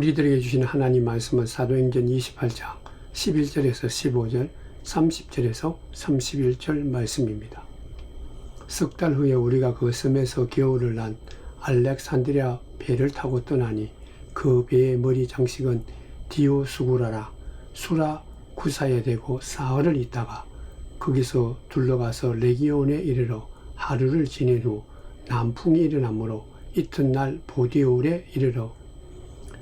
우리들에게 주신 하나님 말씀은 사도행전 28장 11절에서 15절, 30절에서 31절 말씀입니다. 석 달 후에 우리가 그 섬에서 겨울을 난 알렉산드리아 배를 타고 떠나니 그 배의 머리 장식은 디오수구라라 수라쿠사에 대고 사흘을 있다가 거기서 둘러가서 레기온에 이르러 하루를 지낸 후 남풍이 일어나므로 이튿날 보디올에 이르러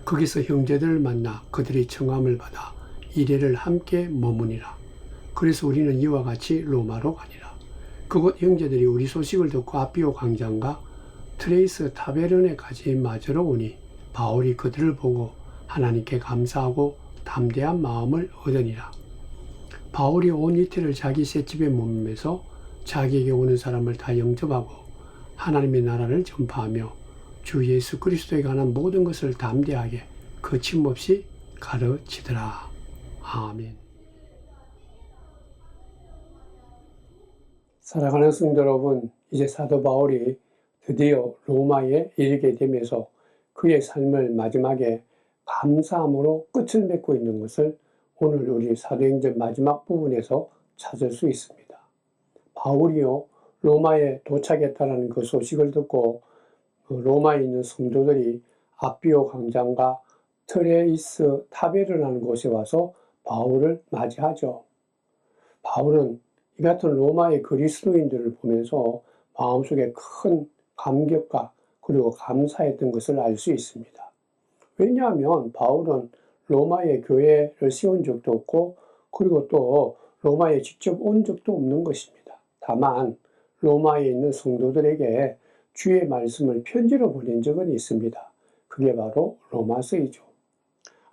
거기서 형제들을 만나 그들의 청함을 받아 이레를 함께 머무니라. 그래서 우리는 이와 같이 로마로 가니라. 그곳 형제들이 우리 소식을 듣고 아비오 광장과 트레이스 타베르네까지 맞으러 오니 바울이 그들을 보고 하나님께 감사하고 담대한 마음을 얻으니라. 바울이 온 이틀을 자기 셋집에 머물면서 자기에게 오는 사람을 다 영접하고 하나님의 나라를 전파하며 주 예수 그리스도에 관한 모든 것을 담대하게 거침없이 가르치더라. 아멘. 사랑하는 성도 여러분, 이제 사도 바울이 드디어 로마에 이르게 되면서 그의 삶을 마지막에 감사함으로 끝을 맺고 있는 것을 오늘 우리 사도행전 마지막 부분에서 찾을 수 있습니다. 바울이요, 로마에 도착했다는 그 소식을 듣고 로마에 있는 성도들이 아비오 광장과 트레이스 타베르라는 곳에 와서 바울을 맞이하죠. 바울은 이 같은 로마의 그리스도인들을 보면서 마음속에 큰 감격과 그리고 감사했던 것을 알 수 있습니다. 왜냐하면 바울은 로마의 교회를 세운 적도 없고 그리고 또 로마에 직접 온 적도 없는 것입니다. 다만 로마에 있는 성도들에게 주의 말씀을 편지로 보낸 적은 있습니다. 그게 바로 로마서이죠.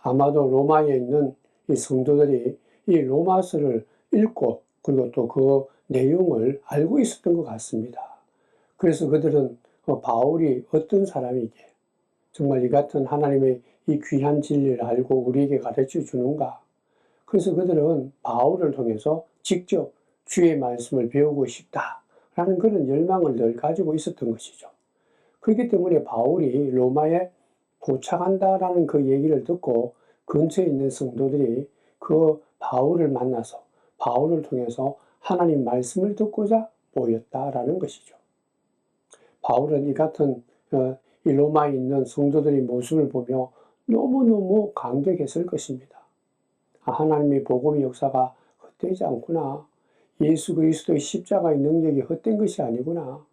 아마도 로마에 있는 이 성도들이 이 로마서를 읽고 그리고 또 그 내용을 알고 있었던 것 같습니다. 그래서 그들은 바울이 어떤 사람이기에 정말 이 같은 하나님의 이 귀한 진리를 알고 우리에게 가르쳐 주는가. 그래서 그들은 바울을 통해서 직접 주의 말씀을 배우고 싶다라는 그런 열망을 늘 가지고 있었던 것이죠. 그렇기 때문에 바울이 로마에 도착한다라는 그 얘기를 듣고 근처에 있는 성도들이 그 바울을 만나서 바울을 통해서 하나님 말씀을 듣고자 모였다라는 것이죠. 바울은 이 같은 이 로마에 있는 성도들의 모습을 보며 너무너무 감격했을 것입니다. 하나님의 복음의 역사가 헛되지 않구나. 예수 그리스도의 십자가의 능력이 헛된 것이 아니구나.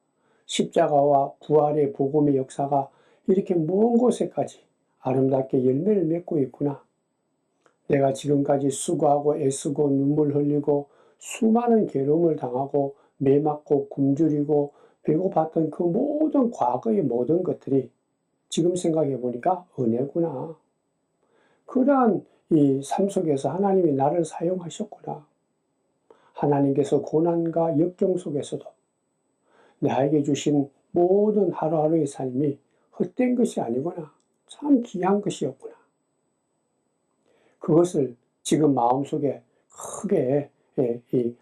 십자가와 부활의 복음의 역사가 이렇게 먼 곳에까지 아름답게 열매를 맺고 있구나. 내가 지금까지 수고하고 애쓰고 눈물 흘리고 수많은 괴로움을 당하고 매 맞고 굶주리고 배고팠던 그 모든 과거의 모든 것들이 지금 생각해 보니까 은혜구나. 그러한 이 삶 속에서 하나님이 나를 사용하셨구나. 하나님께서 고난과 역경 속에서도 나에게 주신 모든 하루하루의 삶이 헛된 것이 아니구나. 참 귀한 것이었구나. 그것을 지금 마음속에 크게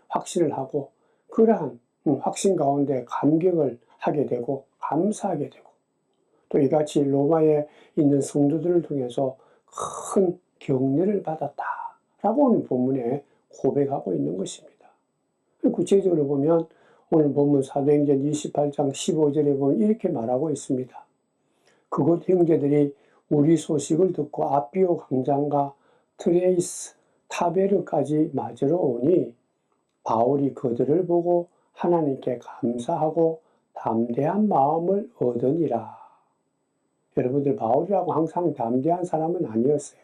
확신을 하고 그러한 확신 가운데 감격을 하게 되고 감사하게 되고 또 이같이 로마에 있는 성도들을 통해서 큰 격려를 받았다라고 오늘 본문에 고백하고 있는 것입니다. 구체적으로 보면 오늘 본문 사도행전 28장 15절에 보면 이렇게 말하고 있습니다. 그곳 형제들이 우리 소식을 듣고 아비오 광장과 트레이스 타베르까지 맞으러 오니 바울이 그들을 보고 하나님께 감사하고 담대한 마음을 얻으니라. 여러분들 바울이라고 항상 담대한 사람은 아니었어요.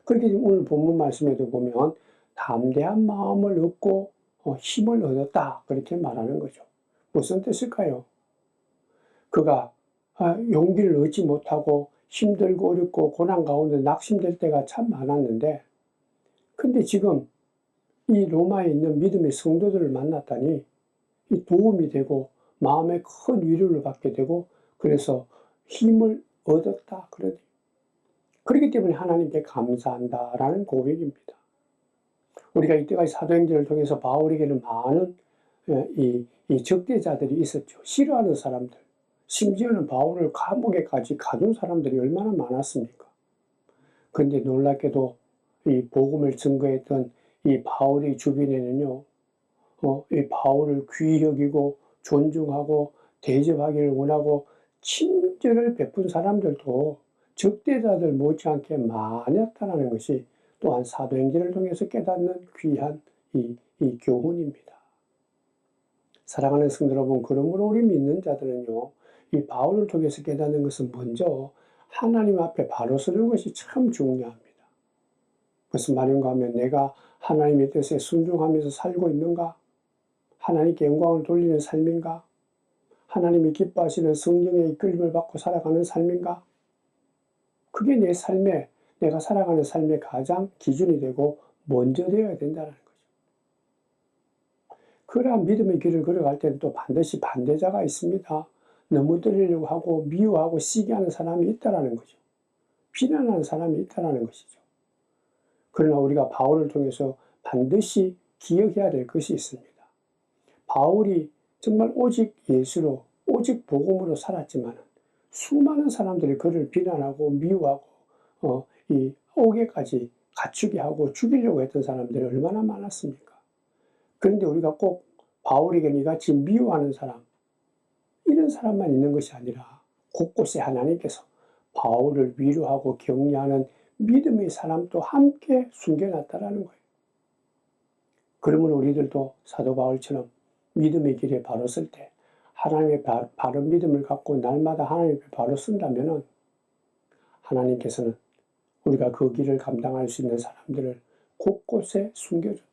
그렇게 오늘 본문 말씀에도 보면 담대한 마음을 얻고 힘을 얻었다 그렇게 말하는 거죠. 무슨 뜻일까요? 그가 용기를 얻지 못하고 힘들고 어렵고 고난 가운데 낙심될 때가 참 많았는데 근데 지금 이 로마에 있는 믿음의 성도들을 만났다니 이 도움이 되고 마음에 큰 위로를 받게 되고 그래서 힘을 얻었다 그러니 그렇기 때문에 하나님께 감사한다라는 고백입니다. 우리가 이때까지 사도행전을 통해서 바울에게는 많은 이 적대자들이 있었죠. 싫어하는 사람들, 심지어는 바울을 감옥에까지 가둔 사람들이 얼마나 많았습니까? 근데 놀랍게도 이 복음을 증거했던 이 바울의 주변에는요, 이 바울을 귀히 여기고 존중하고 대접하기를 원하고 친절을 베푼 사람들도 적대자들 못지않게 많았다는 것이 또한 사도행전을 통해서 깨닫는 귀한 이 교훈입니다. 사랑하는 성도 여러분, 그러므로 우리 믿는 자들은요, 이 바울을 통해서 깨닫는 것은 먼저 하나님 앞에 바로 서는 것이 참 중요합니다. 무슨 말인가 하면 내가 하나님의 뜻에 순종하면서 살고 있는가? 하나님께 영광을 돌리는 삶인가? 하나님이 기뻐하시는 성령의 이끌림을 받고 살아가는 삶인가? 그게 내 삶에, 내가 살아가는 삶의 가장 기준이 되고 먼저 되어야 된다는 거죠. 그러한 믿음의 길을 걸어갈 때는 또 반드시 반대자가 있습니다. 넘어뜨리려고 하고 미워하고 시기하는 사람이 있다는 거죠. 비난하는 사람이 있다는 것이죠. 그러나 우리가 바울을 통해서 반드시 기억해야 될 것이 있습니다. 바울이 정말 오직 예수로, 오직 복음으로 살았지만 수많은 사람들이 그를 비난하고 미워하고 이 옥에까지 갇히게 하고 죽이려고 했던 사람들이 얼마나 많았습니까? 그런데 우리가 꼭 바울에게 이같이 미워하는 사람, 이런 사람만 있는 것이 아니라 곳곳에 하나님께서 바울을 위로하고 격려하는 믿음의 사람도 함께 숨겨놨다라는 거예요. 그러므로 우리들도 사도 바울처럼 믿음의 길에 바로 설 때 하나님의 바른 믿음을 갖고 날마다 하나님 앞에 바로 쓴다면 하나님께서는 우리가 그 길을 감당할 수 있는 사람들을 곳곳에 숨겨준다.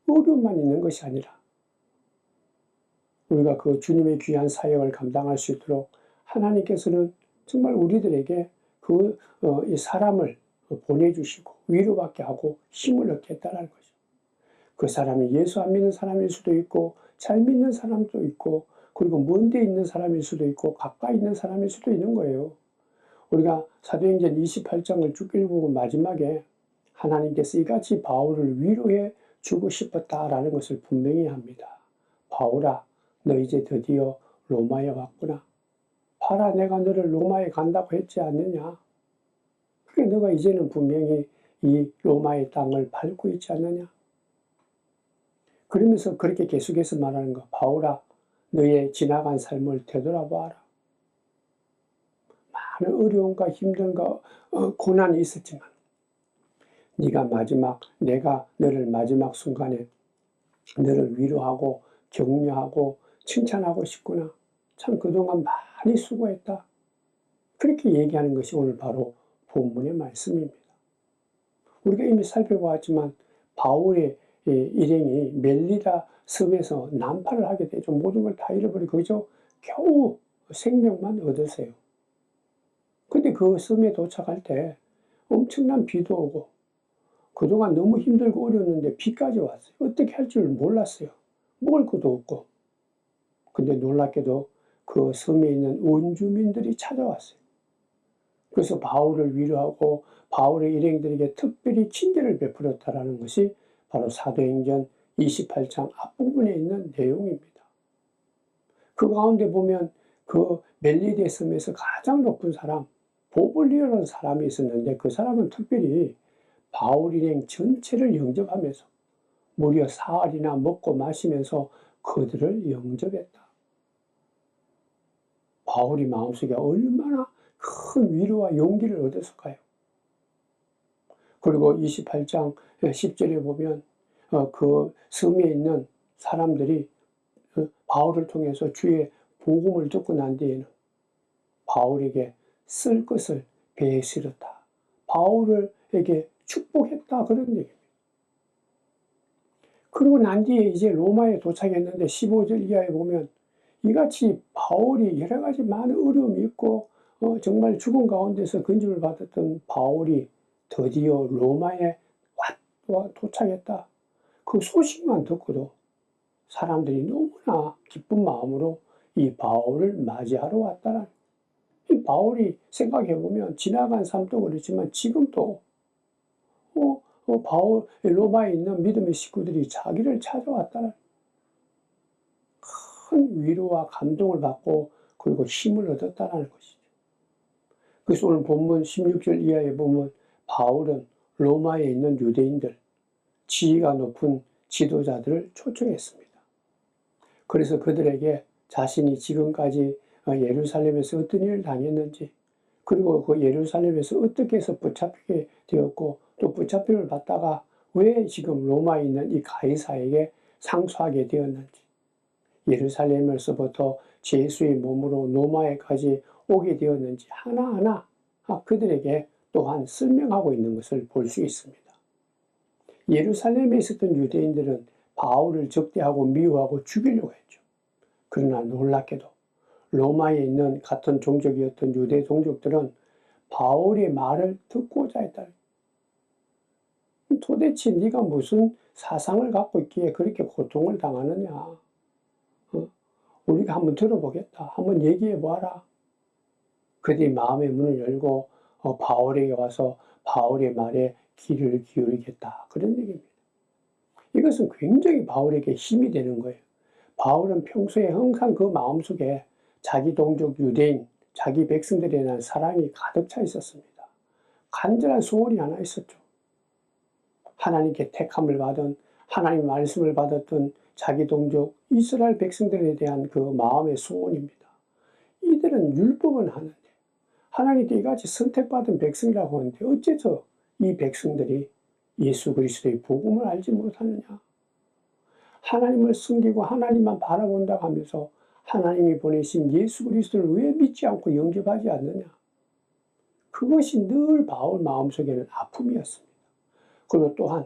어려움만 있는 것이 아니라 우리가 그 주님의 귀한 사역을 감당할 수 있도록 하나님께서는 정말 우리들에게 이 사람을 보내주시고 위로받게 하고 힘을 얻게 했다는 거죠. 그 사람이 예수 안 믿는 사람일 수도 있고 잘 믿는 사람도 있고 그리고 먼 데 있는 사람일 수도 있고 가까이 있는 사람일 수도 있는 거예요. 우리가 사도행전 28장을 쭉 읽어보고 마지막에 하나님께서 이같이 바울을 위로해 주고 싶었다라는 것을 분명히 합니다. 바울아, 너 이제 드디어 로마에 왔구나. 봐라, 내가 너를 로마에 간다고 했지 않느냐. 그게 너가 이제는 분명히 이 로마의 땅을 밟고 있지 않느냐. 그러면서 그렇게 계속해서 말하는 거. 바울아, 너의 지나간 삶을 되돌아보아라. 많은 어려움과 힘든과 고난이 있었지만 내가 너를 마지막 순간에 너를 위로하고 격려하고 칭찬하고 싶구나. 참 그동안 많이 수고했다. 그렇게 얘기하는 것이 오늘 바로 본문의 말씀입니다. 우리가 이미 살펴보았지만 바울의 일행이 멜리다 섬에서 난파를 하게 되죠. 모든 걸 다 잃어버리고 그저 겨우 생명만 얻으세요. 근데 그 섬에 도착할 때 엄청난 비도 오고 그동안 너무 힘들고 어려웠는데 비까지 왔어요. 어떻게 할 줄 몰랐어요. 먹을 것도 없고. 근데 놀랍게도 그 섬에 있는 원주민들이 찾아왔어요. 그래서 바울을 위로하고 바울의 일행들에게 특별히 친절을 베풀었다라는 것이 바로 사도행전 28장 앞부분에 있는 내용입니다. 그 가운데 보면 그 멜리데 섬에서 가장 높은 사람, 보블리오라는 사람이 있었는데 그 사람은 특별히 바울 일행 전체를 영접하면서 무려 사흘이나 먹고 마시면서 그들을 영접했다. 바울이 마음속에 얼마나 큰 위로와 용기를 얻었을까요? 그리고 28장 10절에 보면 그 섬에 있는 사람들이 바울을 통해서 주의 복음을 듣고 난 뒤에는 바울에게 쓸 것을 배에 실었다. 바울에게 축복했다. 그런 얘기입니다. 그리고 난 뒤에 이제 로마에 도착했는데 15절 이하에 보면 이같이 바울이 여러 가지 많은 어려움이 있고 정말 죽음 가운데서 건짐을 받았던 바울이 드디어 로마에 도착했다. 그 소식만 듣고도 사람들이 너무나 기쁜 마음으로 이 바울을 맞이하러 왔다는, 이 바울이 생각해보면 지나간 삶도 그렇지만 지금도 바울 로마에 있는 믿음의 식구들이 자기를 찾아왔다는 큰 위로와 감동을 받고 그리고 힘을 얻었다는 것이죠. 그래서 오늘 본문 16절 이하에 보면 바울은 로마에 있는 유대인들, 지위가 높은 지도자들을 초청했습니다. 그래서 그들에게 자신이 지금까지 예루살렘에서 어떤 일을 당했는지, 그리고 그 예루살렘에서 어떻게 해서 붙잡히게 되었고, 또 붙잡힘을 받다가 왜 지금 로마에 있는 이 가이사에게 상소하게 되었는지, 예루살렘에서부터 예수의 몸으로 로마에까지 오게 되었는지 하나하나 그들에게 또한 설명하고 있는 것을 볼 수 있습니다. 예루살렘에 있었던 유대인들은 바울을 적대하고 미워하고 죽이려고 했죠. 그러나 놀랍게도 로마에 있는 같은 종족이었던 유대 종족들은 바울의 말을 듣고자 했다. 도대체 네가 무슨 사상을 갖고 있기에 그렇게 고통을 당하느냐? 우리가 한번 들어보겠다. 한번 얘기해 보아라. 그들이 마음의 문을 열고 바울에게 와서 바울의 말에 귀를 기울이겠다. 그런 얘기입니다. 이것은 굉장히 바울에게 힘이 되는 거예요. 바울은 평소에 항상 그 마음속에 자기 동족 유대인, 자기 백성들에 대한 사랑이 가득 차 있었습니다. 간절한 소원이 하나 있었죠. 하나님께 택함을 받은, 하나님의 말씀을 받았던 자기 동족 이스라엘 백성들에 대한 그 마음의 소원입니다. 이들은 율법은 하는데 하나님께 이같이 선택받은 백성이라고 하는데 어째서 이 백성들이 예수 그리스도의 복음을 알지 못하느냐? 하나님을 숨기고 하나님만 바라본다고 하면서 하나님이 보내신 예수 그리스도를 왜 믿지 않고 영접하지 않느냐? 그것이 늘 바울 마음속에는 아픔이었습니다. 그리고 또한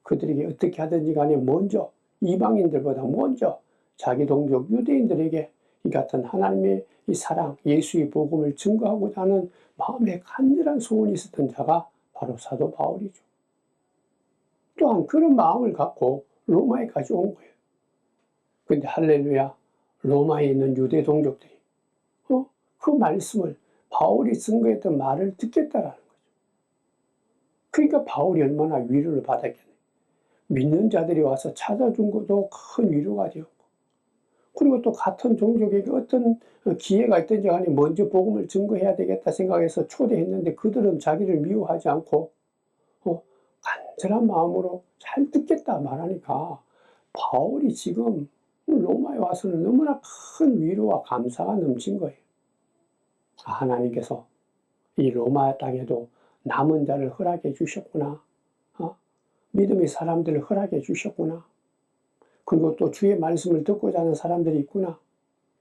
그들에게 어떻게 하든지 간에 먼저 이방인들보다 먼저 자기 동족 유대인들에게 이 같은 하나님의 이 사랑, 예수의 복음을 증거하고자 하는 마음에 간절한 소원이 있었던 자가 바로 사도 바울이죠. 또한 그런 마음을 갖고 로마에까지 온 거예요. 그런데 할렐루야, 로마에 있는 유대 동족들이 그 말씀을 바울이 증거했던 말을 듣겠다라는 거죠. 그러니까 바울이 얼마나 위로를 받았겠네. 믿는 자들이 와서 찾아준 것도 큰 위로가 되었고, 그리고 또 같은 종족에게 어떤 기회가 있든지 간에 먼저 복음을 증거해야 되겠다 생각해서 초대했는데 그들은 자기를 미워하지 않고 간절한 마음으로 잘 듣겠다 말하니까 바울이 지금 로마에 와서는 너무나 큰 위로와 감사가 넘친 거예요. 하나님께서 이 로마 땅에도 남은 자를 허락해 주셨구나. 믿음의 사람들을 허락해 주셨구나. 그리고 또 주의 말씀을 듣고자 하는 사람들이 있구나.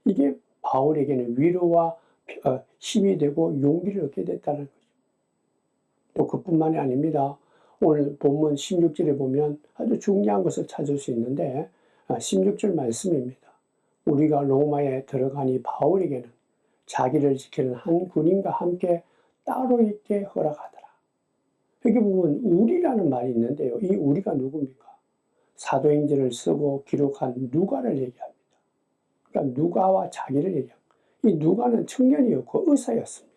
이게 바울에게는 위로와 힘이 되고 용기를 얻게 됐다는 거죠. 또 그뿐만이 아닙니다. 오늘 본문 16절에 보면 아주 중요한 것을 찾을 수 있는데 16절 말씀입니다. 우리가 로마에 들어가니 바울에게는 자기를 지키는 한 군인과 함께 따로 있게 허락하더라. 여기 보면 우리라는 말이 있는데요. 이 우리가 누굽니까? 사도행전을 쓰고 기록한 누가를 얘기합니다. 그러니까 누가와 자기를 얘기합니다. 이 누가는 청년이었고 의사였습니다.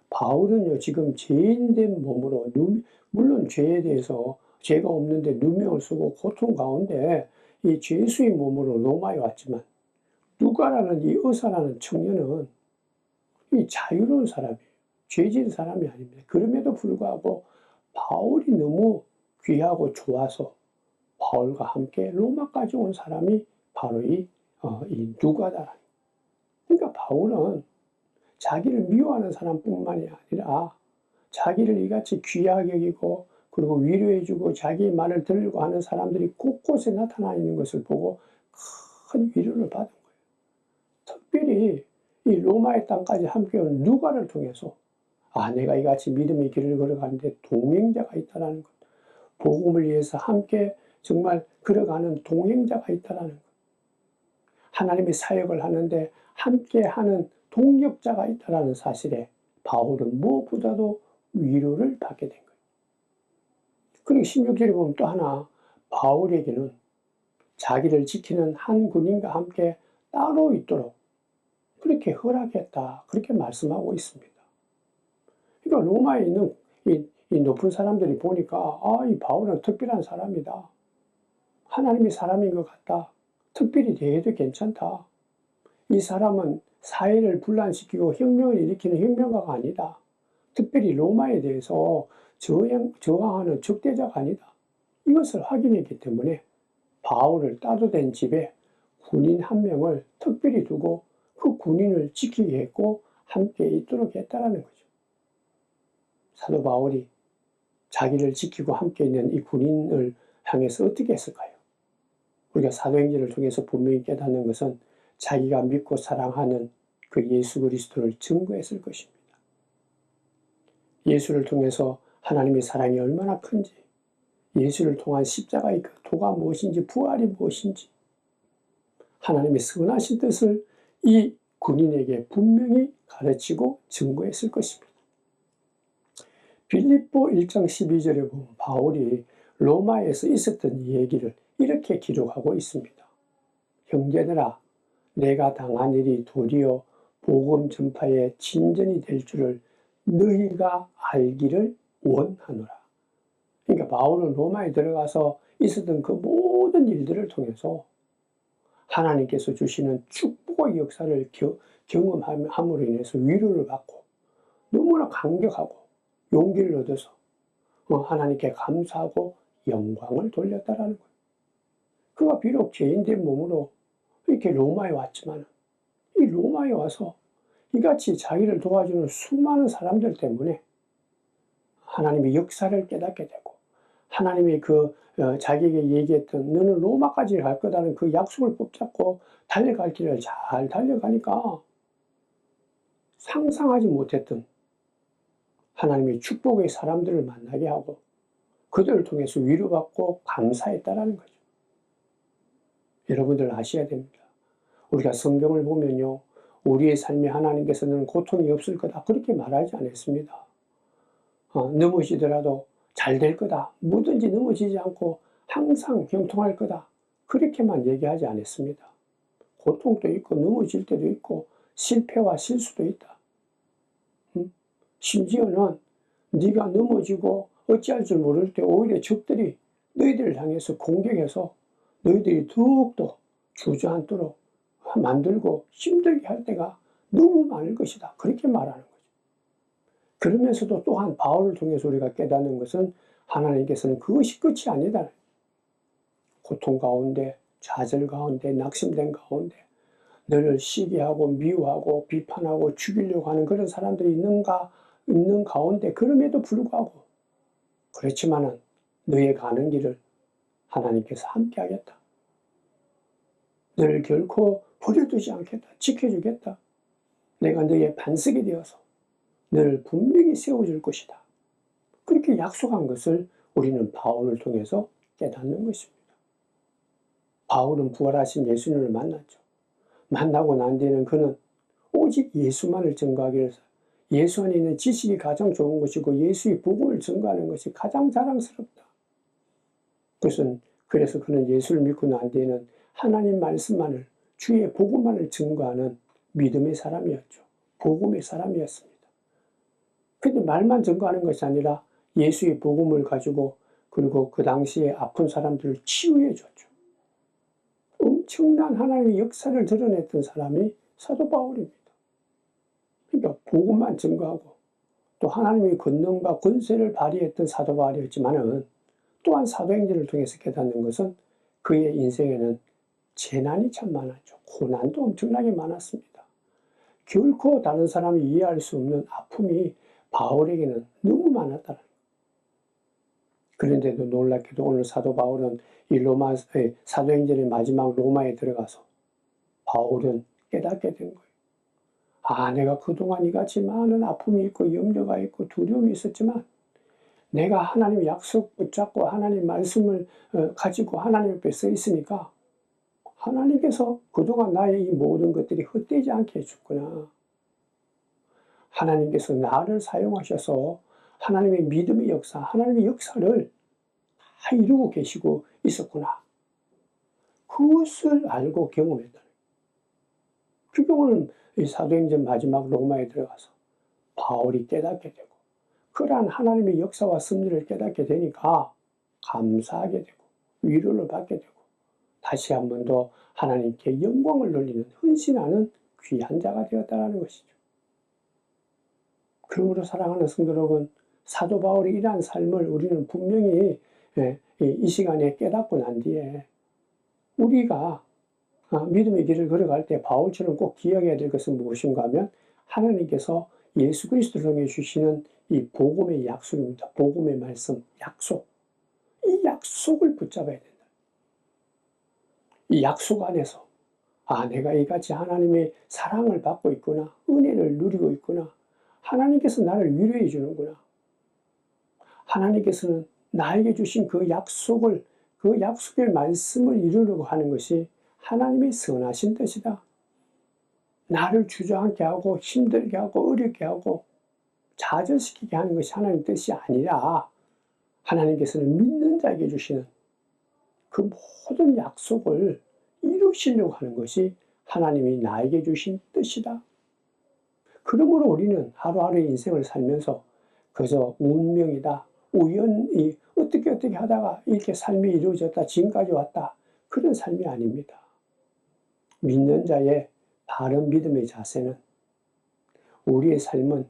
바울은요, 지금 죄인된 몸으로, 물론 죄에 대해서 죄가 없는데 누명을 쓰고 고통 가운데 이 죄수의 몸으로 로마에 왔지만 누가라는 이 의사라는 청년은 이 자유로운 사람이에요. 죄진 사람이 아닙니다. 그럼에도 불구하고 바울이 너무 귀하고 좋아서 바울과 함께 로마까지 온 사람이 바로 이 누가다. 그러니까 바울은 자기를 미워하는 사람뿐만이 아니라 자기를 이같이 귀하게 여기고 그리고 위로해주고 자기의 말을 들으려고 하는 사람들이 곳곳에 나타나 있는 것을 보고 큰 위로를 받은 거예요. 특별히 이 로마의 땅까지 함께 온 누가를 통해서 내가 이같이 믿음의 길을 걸어가는데 동행자가 있다는 것, 복음을 위해서 함께 정말 걸어가는 동행자가 있다는 것, 하나님의 사역을 하는데 함께하는 동력자가 있다는 사실에 바울은 무엇보다도 위로를 받게 된 거예요. 그리고 16절에 보면 또 하나 바울에게는 자기를 지키는 한 군인과 함께 따로 있도록 그렇게 허락했다. 그렇게 말씀하고 있습니다. 그러니까 로마에 있는 이 높은 사람들이 보니까 이 바울은 특별한 사람이다. 하나님의 사람인 것 같다. 특별히 대해도 괜찮다. 이 사람은 사회를 분란시키고 혁명을 일으키는 혁명가가 아니다. 특별히 로마에 대해서 저항하는 적대자가 아니다. 이것을 확인했기 때문에 바울을 따로 된 집에 군인 한 명을 특별히 두고 그 군인을 지키게 했고 함께 있도록 했다라는 거죠. 사도 바울이 자기를 지키고 함께 있는 이 군인을 향해서 어떻게 했을까요? 우리가 사도행전을 통해서 분명히 깨닫는 것은 자기가 믿고 사랑하는 그 예수 그리스도를 증거했을 것입니다. 예수를 통해서 하나님의 사랑이 얼마나 큰지, 예수를 통한 십자가의 그 도가 무엇인지, 부활이 무엇인지, 하나님의 선하신 뜻을 이 군인에게 분명히 가르치고 증거했을 것입니다. 빌립보 1장 12절에 보면 바울이 로마에서 있었던 얘기를 이렇게 기록하고 있습니다. 형제들아, 내가 당한 일이 도리어 복음 전파의 진전이 될 줄을 너희가 알기를 원하노라. 그러니까 바울은 로마에 들어가서 있었던 그 모든 일들을 통해서 하나님께서 주시는 축복의 역사를 경험함으로 인해서 위로를 받고 너무나 감격하고 용기를 얻어서 하나님께 감사하고 영광을 돌렸다라는 거예요. 그가 비록 죄인된 몸으로 이렇게 로마에 왔지만 이 로마에 와서 이같이 자기를 도와주는 수많은 사람들 때문에 하나님의 역사를 깨닫게 되고 하나님이 자기에게 얘기했던 너는 로마까지 갈 거다는 그 약속을 붙잡고 달려갈 길을 잘 달려가니까 상상하지 못했던 하나님의 축복의 사람들을 만나게 하고 그들을 통해서 위로받고 감사했다라는 거죠. 여러분들 아셔야 됩니다. 우리가 성경을 보면요, 우리의 삶에 하나님께서는 고통이 없을 거다 그렇게 말하지 않았습니다. 넘어지더라도 잘 될 거다, 뭐든지 넘어지지 않고 항상 형통할 거다 그렇게만 얘기하지 않았습니다. 고통도 있고 넘어질 때도 있고 실패와 실수도 있다. 심지어는 네가 넘어지고 어찌할 줄 모를 때 오히려 적들이 너희들을 향해서 공격해서 너희들이 더욱더 주저앉도록 만들고 힘들게 할 때가 너무 많을 것이다 그렇게 말하는 거죠. 그러면서도 또한 바울을 통해서 우리가 깨닫는 것은 하나님께서는 그것이 끝이 아니다. 고통 가운데, 좌절 가운데, 낙심된 가운데 너를 시기하고 미워하고 비판하고 죽이려고 하는 그런 사람들이 있는 가운데 그럼에도 불구하고 그렇지만은 너의 가는 길을 하나님께서 함께 하겠다. 너를 결코 버려두지 않겠다. 지켜주겠다. 내가 너의 반석이 되어서 너를 분명히 세워줄 것이다. 그렇게 약속한 것을 우리는 바울을 통해서 깨닫는 것입니다. 바울은 부활하신 예수님을 만났죠. 만나고 난 뒤에는 그는 오직 예수만을 증거하기를 예수 안에 있는 지식이 가장 좋은 것이고 예수의 복음을 증거하는 것이 가장 자랑스럽다. 그래서 그는 예수를 믿고 난 뒤에는 하나님 말씀만을 주의 복음만을 증거하는 믿음의 사람이었죠. 복음의 사람이었습니다. 근데 말만 증거하는 것이 아니라 예수의 복음을 가지고 그리고 그 당시에 아픈 사람들을 치유해 줬죠. 엄청난 하나님의 역사를 드러냈던 사람이 사도 바울입니다. 그러니까 복음만 증거하고 또 하나님의 권능과 권세를 발휘했던 사도 바울이었지만은 또한 사도행전을 통해서 깨닫는 것은 그의 인생에는 재난이 참 많았죠. 고난도 엄청나게 많았습니다. 결코 다른 사람이 이해할 수 없는 아픔이 바울에게는 너무 많았다는 거예요. 그런데도 놀랍게도 오늘 사도 바울은 이 사도행전의 마지막 로마에 들어가서 바울은 깨닫게 된 거예요. 내가 그동안 이같이 많은 아픔이 있고 염려가 있고 두려움이 있었지만 내가 하나님의 약속 붙잡고 하나님 말씀을 가지고 하나님 앞에 서 있으니까 하나님께서 그동안 나의 이 모든 것들이 헛되지 않게 해줬구나. 하나님께서 나를 사용하셔서 하나님의 믿음의 역사, 하나님의 역사를 다 이루고 계시고 있었구나. 그것을 알고 경험했다. 그 경우는 사도행전 마지막 로마에 들어가서 바울이 깨닫게 되고 그러한 하나님의 역사와 섭리를 깨닫게 되니까 감사하게 되고 위로를 받게 되고 다시 한 번 더 하나님께 영광을 돌리는 헌신하는 귀한 자가 되었다라는 것이죠. 그러므로 사랑하는 성도 여러분, 사도 바울이 이러한 삶을 우리는 분명히 이 시간에 깨닫고 난 뒤에 우리가 믿음의 길을 걸어갈 때 바울처럼 꼭 기억해야 될 것은 무엇인가 하면 하나님께서 예수 그리스도를 통해 주시는 이 복음의 약속입니다. 복음의 말씀, 약속. 이 약속을 붙잡아야 된다. 이 약속 안에서 내가 이같이 하나님의 사랑을 받고 있구나. 은혜를 누리고 있구나. 하나님께서 나를 위로해 주는구나. 하나님께서는 나에게 주신 그 약속을, 그 약속의 말씀을 이루려고 하는 것이 하나님의 선하신 뜻이다. 나를 주저앉게 하고 힘들게 하고 어렵게 하고 좌절시키게 하는 것이 하나님의 뜻이 아니라 하나님께서는 믿는 자에게 주시는 그 모든 약속을 이루시려고 하는 것이 하나님이 나에게 주신 뜻이다. 그러므로 우리는 하루하루의 인생을 살면서 그저 운명이다, 우연히 어떻게 하다가 이렇게 삶이 이루어졌다, 지금까지 왔다, 그런 삶이 아닙니다. 믿는 자의 바른 믿음의 자세는 우리의 삶은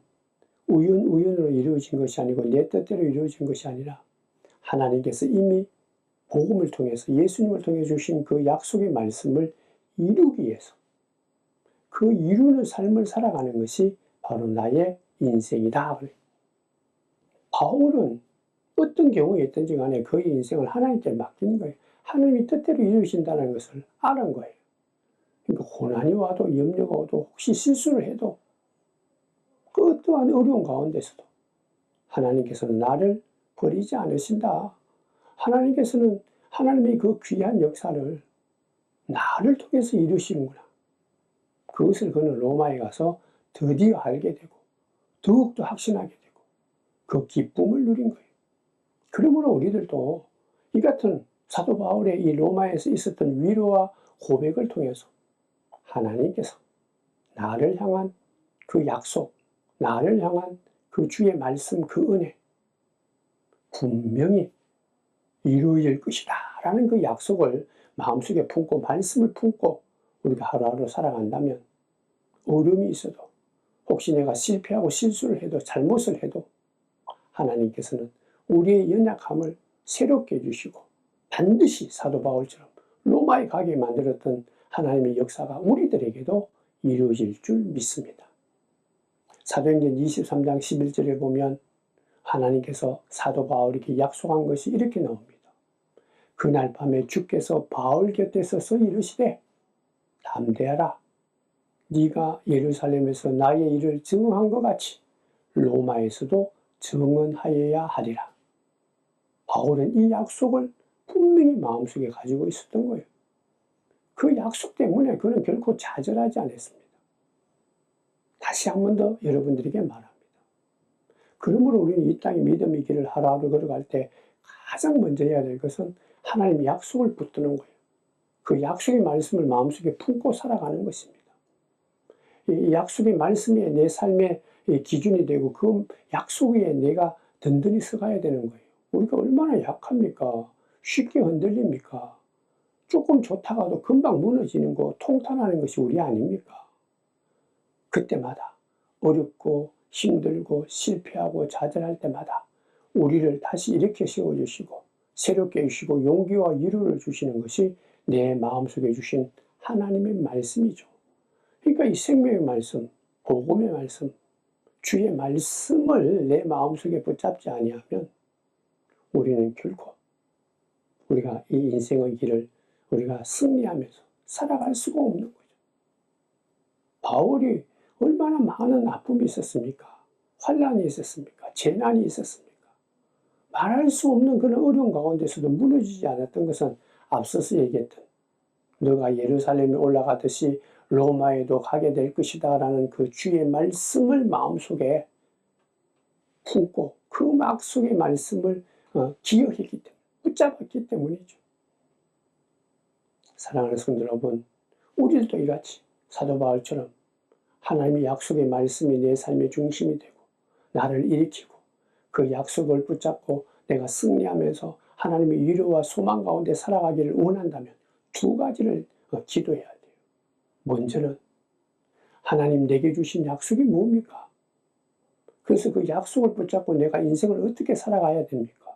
우연으로 이루어진 것이 아니고 내 뜻대로 이루어진 것이 아니라 하나님께서 이미 복음을 통해서 예수님을 통해 주신 그 약속의 말씀을 이루기 위해서 그 이루는 삶을 살아가는 것이 바로 나의 인생이다. 바울은 어떤 경우에 있든지 간에 그의 인생을 하나님께 맡기는 거예요. 하나님이 뜻대로 이루신다는 것을 아는 거예요. 그러니까 고난이 와도 염려가 와도 혹시 실수를 해도 그 어떠한 어려운 가운데서도 하나님께서는 나를 버리지 않으신다. 하나님께서는 하나님의 그 귀한 역사를 나를 통해서 이루시는구나. 그것을 그는 로마에 가서 드디어 알게 되고 더욱더 확신하게 되고 그 기쁨을 누린 거예요. 그러므로 우리들도 이 같은 사도 바울의 이 로마에서 있었던 위로와 고백을 통해서 하나님께서 나를 향한 그 약속, 나를 향한 그 주의 말씀, 그 은혜 분명히 이루어질 것이다 라는 그 약속을 마음속에 품고 말씀을 품고 우리가 하루하루 살아간다면 어려움이 있어도 혹시 내가 실패하고 실수를 해도 잘못을 해도 하나님께서는 우리의 연약함을 새롭게 해주시고 반드시 사도 바울처럼 로마에 가게 만들었던 하나님의 역사가 우리들에게도 이루어질 줄 믿습니다. 사도행전 23장 11절에 보면 하나님께서 사도 바울에게 약속한 것이 이렇게 나옵니다. 그날 밤에 주께서 바울 곁에 서서 이르시되 담대하라. 네가 예루살렘에서 나의 일을 증언한 것 같이 로마에서도 증언하여야 하리라. 바울은 이 약속을 분명히 마음속에 가지고 있었던 거예요. 그 약속 때문에 그는 결코 좌절하지 않았습니다. 다시 한 번 더 여러분들에게 말합니다. 그러므로 우리는 이 땅의 믿음의 길을 하루하루 걸어갈 때 가장 먼저 해야 될 것은 하나님의 약속을 붙드는 거예요. 그 약속의 말씀을 마음속에 품고 살아가는 것입니다. 이 약속의 말씀이 내 삶의 기준이 되고 그 약속 위에 내가 든든히 서가야 되는 거예요. 우리가 얼마나 약합니까? 쉽게 흔들립니까? 조금 좋다가도 금방 무너지는 거, 통탄하는 것이 우리 아닙니까? 그때마다 어렵고 힘들고 실패하고 좌절할 때마다 우리를 다시 일으켜 세워주시고 새롭게 해주시고 용기와 위로를 주시는 것이 내 마음속에 주신 하나님의 말씀이죠. 그러니까 이 생명의 말씀, 복음의 말씀, 주의 말씀을 내 마음속에 붙잡지 아니하면 우리는 결코 우리가 이 인생의 길을 우리가 승리하면서 살아갈 수가 없는 거죠. 바울이 얼마나 많은 아픔이 있었습니까? 환난이 있었습니까? 재난이 있었습니까? 말할 수 없는 그런 어려운 가운데서도 무너지지 않았던 것은 앞서서 얘기했던 너가 예루살렘에 올라가듯이 로마에도 가게 될 것이다 라는 그 주의 말씀을 마음속에 품고 그 약속의 말씀을 기억했기 때문에 붙잡았기 때문이죠. 사랑하는 성도 여러분, 우리들도 이같이 사도 바울처럼 하나님의 약속의 말씀이 내 삶의 중심이 되고 나를 일으키고 그 약속을 붙잡고 내가 승리하면서 하나님의 위로와 소망 가운데 살아가기를 원한다면 두 가지를 기도해야 돼요. 먼저는 하나님 내게 주신 약속이 뭡니까? 그래서 그 약속을 붙잡고 내가 인생을 어떻게 살아가야 됩니까?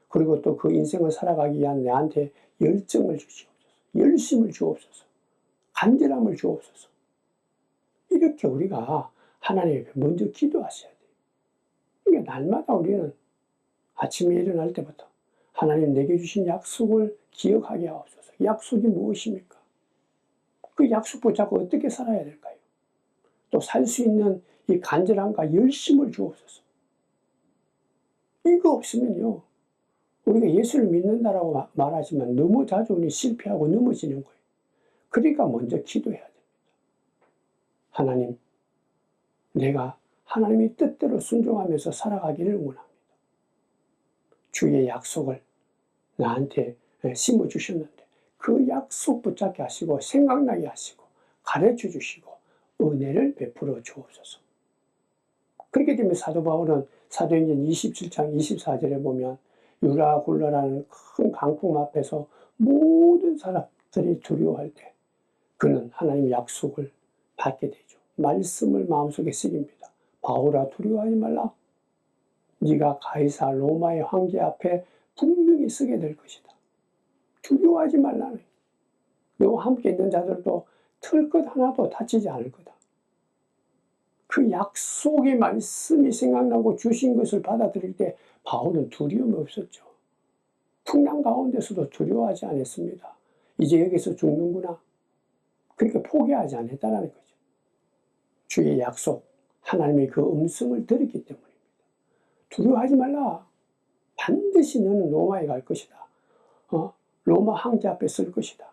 그리고 또 그 인생을 살아가기 위한 내한테 열정을 주시옵소서. 열심을 주옵소서. 간절함을 주옵소서. 이렇게 우리가 하나님 앞에 먼저 기도하셔야 돼요. 이게 날마다 우리는 아침에 일어날 때부터 하나님 내게 주신 약속을 기억하게 하옵소서. 약속이 무엇입니까? 그 약속 붙잡고 어떻게 살아야 될까요? 또 살 수 있는 이 간절함과 열심을 주옵소서. 이거 없으면요, 우리가 예수를 믿는다라고 말하지만 너무 자주 우리 실패하고 넘어지는 거예요. 그러니까 먼저 기도해야 됩니다. 하나님, 내가 하나님의 뜻대로 순종하면서 살아가기를 원합니다. 주의 약속을 나한테 심어주셨는데 그 약속 붙잡게 하시고 생각나게 하시고 가르쳐 주시고 은혜를 베풀어 주옵소서. 그렇게 되면 사도 바울은 사도행전 27장 24절에 보면 유라굴라라는 큰 강풍 앞에서 모든 사람들이 두려워할 때 그는 하나님의 약속을 받게 되죠. 말씀을 마음속에 새깁니다. 바울아 두려워하지 말라. 네가 가이사 로마의 황제 앞에 분명히 서게 될 것이다. 두려워하지 말라는. 너와 함께 있는 자들도 틀 것 하나도 다치지 않을 거다. 그 약속의 말씀이 생각나고 주신 것을 받아들일 때 바울은 두려움이 없었죠. 풍랑 가운데서도 두려워하지 않았습니다. 이제 여기서 죽는구나. 그렇게 포기하지 않았다는 거죠. 주의 약속, 하나님의 그 음성을 들었기 때문입니다. 두려워하지 말라. 반드시 너는 로마에 갈 것이다. 로마 황제 앞에 설 것이다.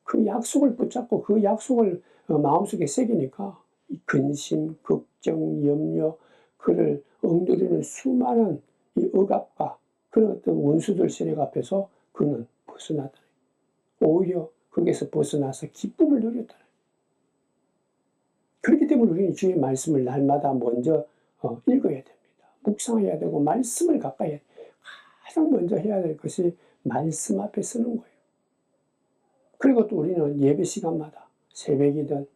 그 약속을 붙잡고 그 약속을 마음속에 새기니까 이 근심, 걱정, 염려, 그를 억누르는 수많은 이 억압과 그런 어떤 원수들 세력 앞에서 그는 벗어나다. 오히려 거기서 벗어나서 기쁨을 누렸다. 그렇기 때문에 우리는 주의 말씀을 날마다 먼저 읽어야 됩니다. 묵상해야 되고 말씀을 가까이 해야 돼요. 가장 먼저 해야 될 것이 말씀 앞에 서는 거예요. 그리고 또 우리는 예배 시간마다 새벽이든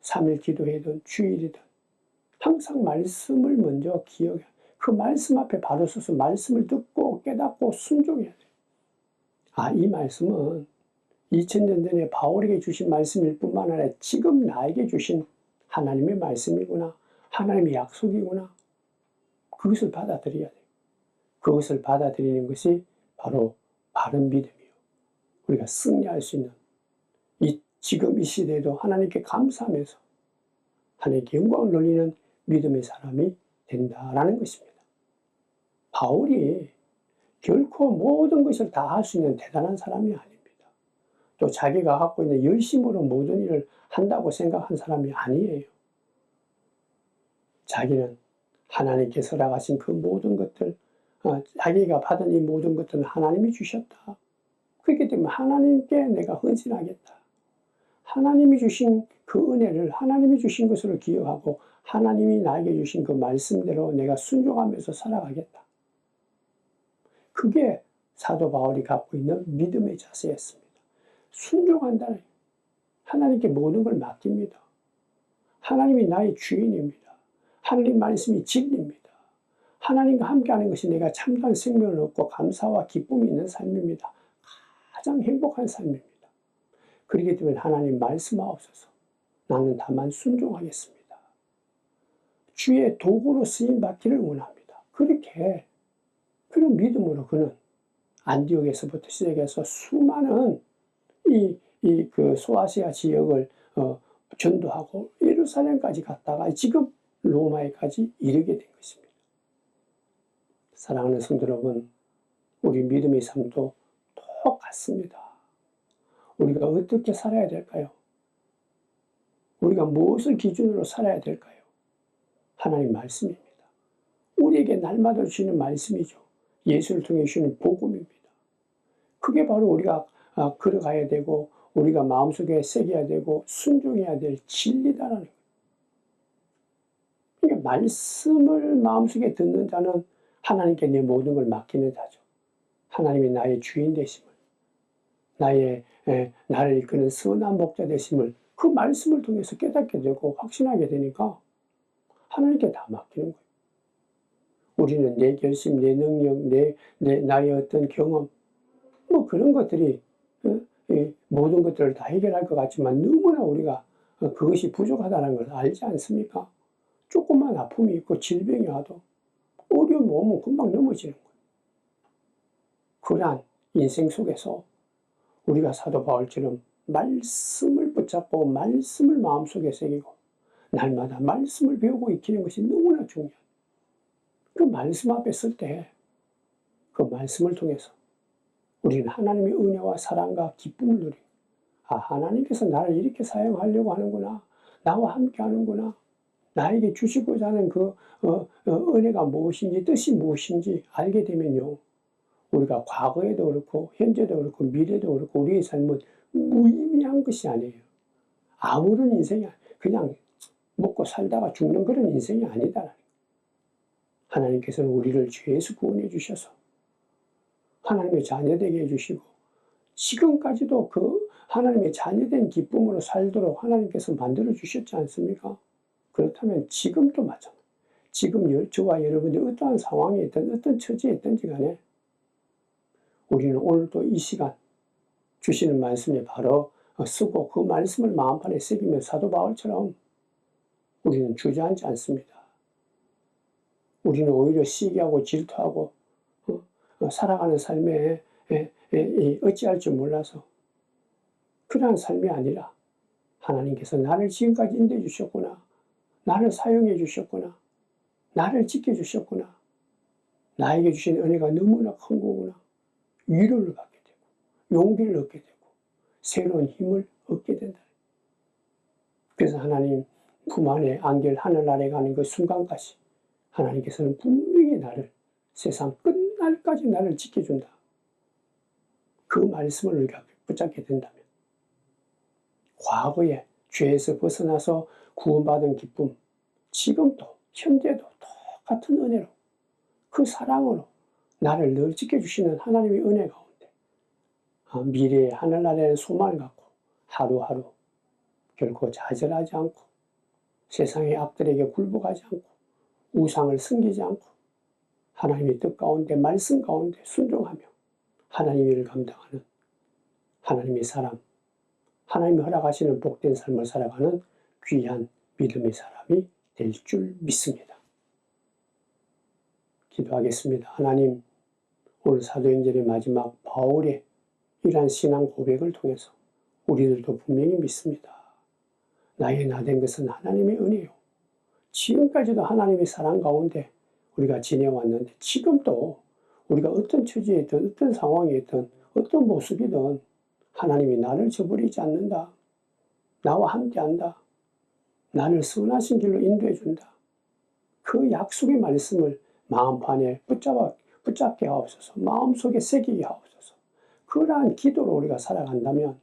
3일 기도회든 주일이든 항상 말씀을 먼저 기억해. 그 말씀 앞에 바로 서서 말씀을 듣고 깨닫고 순종해야 돼요. 이 말씀은 2000년 전에 바울에게 주신 말씀일 뿐만 아니라 지금 나에게 주신 하나님의 말씀이구나. 하나님의 약속이구나. 그것을 받아들여야 돼요. 그것을 받아들이는 것이 바로 바른 믿음이요. 우리가 승리할 수 있는 지금 이 시대에도 하나님께 감사하면서 하나님께 영광을 돌리는 믿음의 사람이 된다라는 것입니다. 바울이 결코 모든 것을 다 할 수 있는 대단한 사람이 아닙니다. 또 자기가 갖고 있는 열심으로 모든 일을 한다고 생각한 사람이 아니에요. 자기는 하나님께서 허락하신 그 모든 것들, 자기가 받은 이 모든 것들은 하나님이 주셨다. 그렇기 때문에 하나님께 내가 헌신하겠다. 하나님이 주신 그 은혜를 하나님이 주신 것으로 기억하고 하나님이 나에게 주신 그 말씀대로 내가 순종하면서 살아가겠다. 그게 사도 바울이 갖고 있는 믿음의 자세였습니다. 순종한다는 하나님께 모든 걸 맡깁니다. 하나님이 나의 주인입니다. 하나님 말씀이 진리입니다. 하나님과 함께하는 것이 내가 참다한 생명을 얻고 감사와 기쁨이 있는 삶입니다. 가장 행복한 삶입니다. 그렇기 때문에 하나님 말씀하옵소서. 나는 다만 순종하겠습니다. 주의 도구로 쓰임 받기를 원합니다. 그렇게 그런 믿음으로 그는 안디옥에서부터 시작해서 수많은 그 소아시아 지역을 전도하고 예루살렘까지 갔다가 지금 로마에까지 이르게 된 것입니다. 사랑하는 성도 여러분, 우리 믿음의 삶도 똑같습니다. 우리가 어떻게 살아야 될까요? 우리가 무엇을 기준으로 살아야 될까요? 하나님 말씀입니다. 우리에게 날마다 주시는 말씀이죠. 예수를 통해 주시는 복음입니다. 그게 바로 우리가 걸어가야 되고 우리가 마음속에 새겨야 되고 순종해야 될 진리다라는 거예요. 그러니까 말씀을 마음속에 듣는 자는 하나님께 내 모든 걸 맡기는 자죠. 하나님이 나의 주인 되심을, 나를 이끄는 선한 목자 되심을 그 말씀을 통해서 깨닫게 되고 확신하게 되니까 하나님께 다 맡기는 거예요. 우리는 내 결심, 내 능력, 나의 어떤 경험, 뭐 그런 것들이 모든 것들을 다 해결할 것 같지만 너무나 우리가 그것이 부족하다는 걸 알지 않습니까? 조금만 아픔이 있고 질병이 와도 어려움이 오면 금방 넘어지는 거예요. 그러한 인생 속에서 우리가 사도 바울처럼 말씀을 붙잡고 말씀을 마음속에 새기고 날마다 말씀을 배우고 익히는 것이 너무나 중요해요. 그 말씀 앞에 설 때 그 말씀을 통해서 우리는 하나님의 은혜와 사랑과 기쁨을 누리고, 하나님께서 나를 이렇게 사용하려고 하는구나, 나와 함께 하는구나, 나에게 주시고자 하는 그 은혜가 무엇인지, 뜻이 무엇인지 알게 되면요, 우리가 과거에도 그렇고 현재도 그렇고 미래도 그렇고 우리의 삶은 무의미한 것이 아니에요. 아무런 인생이 그냥 먹고 살다가 죽는 그런 인생이 아니다. 하나님께서는 우리를 죄에서 구원해 주셔서 하나님의 자녀되게 해주시고 지금까지도 그 하나님의 자녀된 기쁨으로 살도록 하나님께서 만들어 주셨지 않습니까? 그렇다면 지금도 마찬가지. 지금 저와 여러분이 어떠한 상황에 있든 어떤 처지에 있든지 간에 우리는 오늘도 이 시간 주시는 말씀에 바로 쓰고 그 말씀을 마음판에 새기며 사도 바울처럼 우리는 주저앉지 않습니다. 우리는 오히려 시기하고 질투하고 살아가는 삶에 어찌할 줄 몰라서 그러한 삶이 아니라 하나님께서 나를 지금까지 인도해 주셨구나, 나를 사용해 주셨구나, 나를 지켜주셨구나, 나에게 주신 은혜가 너무나 큰 거구나, 위로를 받게 되고 용기를 얻게 되고 새로운 힘을 얻게 된다. 그래서 하나님 품 안에 안길 하늘 아래 가는 그 순간까지 하나님께서는 분명히 나를 세상 끝날까지 나를 지켜준다. 그 말씀을 우리가 붙잡게 된다면 과거에 죄에서 벗어나서 구원받은 기쁨, 지금도 현재도 똑같은 은혜로 그 사랑으로 나를 늘 지켜주시는 하나님의 은혜 가운데 미래의 하늘나라의 소망을 갖고 하루하루 결코 좌절하지 않고 세상의 악들에게 굴복하지 않고 우상을 숨기지 않고 하나님의 뜻 가운데 말씀 가운데 순종하며 하나님의 일을 감당하는 하나님의 사람, 하나님이 허락하시는 복된 삶을 살아가는 귀한 믿음의 사람이 될 줄 믿습니다. 기도하겠습니다. 하나님, 오늘 사도행전의 마지막 바울의 이러한 신앙 고백을 통해서 우리들도 분명히 믿습니다. 나의 나된 것은 하나님의 은혜요. 지금까지도 하나님의 사랑 가운데 우리가 지내왔는데 지금도 우리가 어떤 처지에 있든 어떤 상황에 있든 어떤 모습이든 하나님이 나를 저버리지 않는다. 나와 함께한다. 나를 선하신 길로 인도해 준다. 그 약속의 말씀을 마음판에 붙잡게 하옵소서. 마음속에 새기게 하옵소서. 그러한 기도로 우리가 살아간다면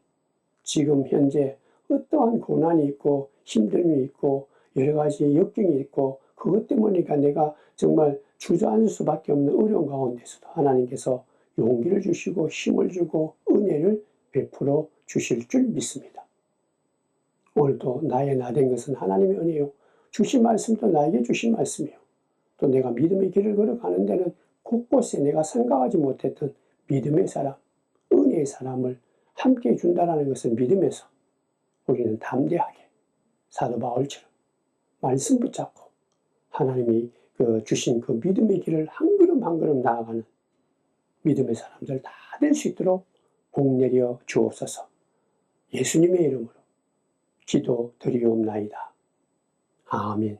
지금 현재 어떠한 고난이 있고 힘듦이 있고 여러 가지 역경이 있고 그것 때문이니까 내가 정말 주저앉을 수밖에 없는 어려운 가운데서도 하나님께서 용기를 주시고 힘을 주고 은혜를 베풀어 주실 줄 믿습니다. 오늘도 나의 나된 것은 하나님의 은혜요. 주신 말씀도 나에게 주신 말씀이요. 또 내가 믿음의 길을 걸어가는 데는 곳곳에 내가 생각하지 못했던 믿음의 사람, 은혜의 사람을 함께 해준다는 것을 믿으면서 우리는 담대하게 사도 바울처럼 말씀 붙잡고 하나님이 주신 그 믿음의 길을 한 걸음 한 걸음 나아가는 믿음의 사람들 다 될 수 있도록 복 내려 주옵소서. 예수님의 이름으로 기도드리옵나이다. 아멘.